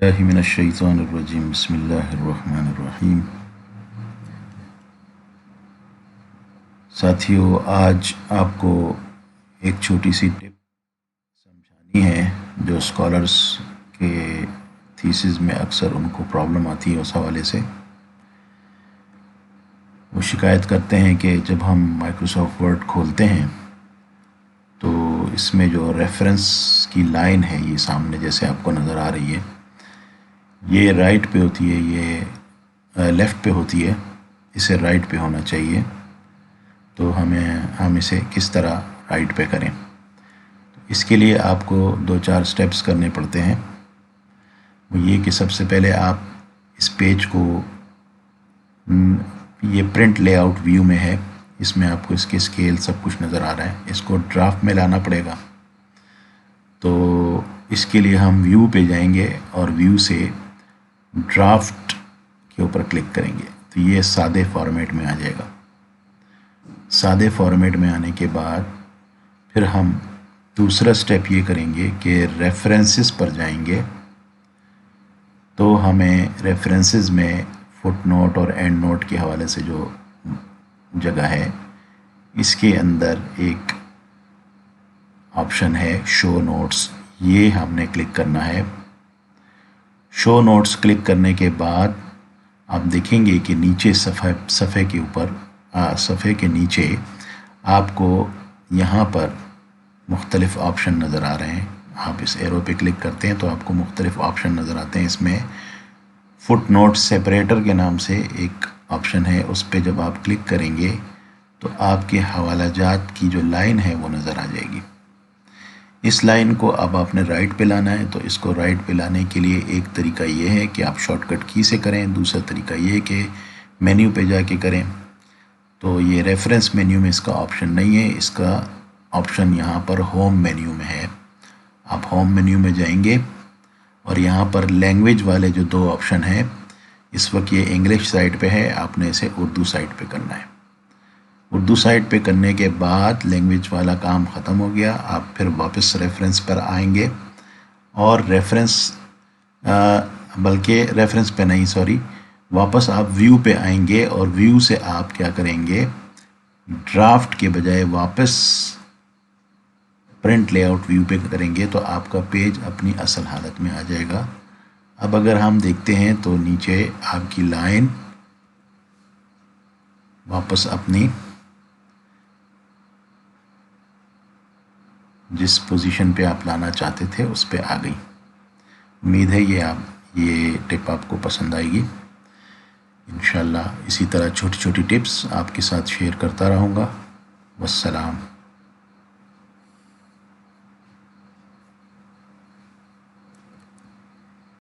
बिस्मिल्लाहि मिनश्शैतानिर्रजीम बिस्मिल्लाहिर्रहमानिर्रहीम। साथियों, आज आपको एक छोटी सी टिप समझानी है जो स्कॉलर्स के थीसिस में अक्सर उनको प्रॉब्लम आती है। उस हवाले से वो शिकायत करते हैं कि जब हम माइक्रोसॉफ्ट वर्ड खोलते हैं तो इसमें जो रेफरेंस की लाइन है, ये सामने जैसे आपको नज़र आ रही है, ये राइट पे होती है, ये लेफ़्ट पे होती है, इसे राइट पे होना चाहिए। तो हम इसे किस तरह राइट पे करें, तो इसके लिए आपको 2-4 स्टेप्स करने पड़ते हैं। वो ये कि सबसे पहले आप इस पेज को, ये प्रिंट लेआउट व्यू में है, इसमें आपको इसके स्केल सब कुछ नज़र आ रहा है, इसको ड्राफ्ट में लाना पड़ेगा। तो इसके लिए हम व्यू पे जाएंगे और व्यू से ड्राफ्ट के ऊपर क्लिक करेंगे तो ये सादे फॉर्मेट में आ जाएगा। सादे फॉर्मेट में आने के बाद फिर हम दूसरा स्टेप ये करेंगे कि रेफरेंसेस पर जाएंगे। तो हमें रेफरेंसेस में फुट नोट और एंड नोट के हवाले से जो जगह है, इसके अंदर एक ऑप्शन है शो नोट्स, ये हमने क्लिक करना है। शो नोट्स क्लिक करने के बाद आप देखेंगे कि नीचे सफ़े के ऊपर, सफ़े के नीचे आपको यहाँ पर मुख्तलिफ़ ऑप्शन नज़र आ रहे हैं। आप इस एरो पे क्लिक करते हैं तो आपको मुख्तलिफ़ ऑप्शन नज़र आते हैं। इसमें फुट नोट सेपरेटर के नाम से एक ऑप्शन है, उस पर जब आप क्लिक करेंगे तो आपके हवालाजात की जो लाइन है वो नज़र आ जाएगी। इस लाइन को अब आपने राइट पे लाना है। तो इसको राइट पे लाने के लिए एक तरीका ये है कि आप शॉर्टकट की से करें, दूसरा तरीका ये है कि मेन्यू पे जाके करें। तो ये रेफरेंस मेन्यू में इसका ऑप्शन नहीं है, इसका ऑप्शन यहाँ पर होम मेन्यू में है। आप होम मेन्यू में जाएंगे और यहाँ पर लैंग्वेज वाले जो 2 ऑप्शन हैं, इस वक्त ये इंग्लिश साइड पे है, आपने इसे उर्दू साइड पे करना है। उर्दू साइड पे करने के बाद लैंग्वेज वाला काम ख़त्म हो गया। आप फिर वापस रेफरेंस पर आएंगे और रेफरेंस पे नहीं, सॉरी, वापस आप व्यू पे आएंगे और व्यू से आप क्या करेंगे, ड्राफ्ट के बजाय वापस प्रिंट लेआउट व्यू पे करेंगे तो आपका पेज अपनी असल हालत में आ जाएगा। अब अगर हम देखते हैं तो नीचे आपकी लाइन वापस अपनी जिस पोजीशन पे आप लाना चाहते थे उस पे आ गई। उम्मीद है ये टिप आपको पसंद आएगी। इंशाल्लाह इसी तरह छोटी छोटी टिप्स आपके साथ शेयर करता रहूँगा। वस्सलाम।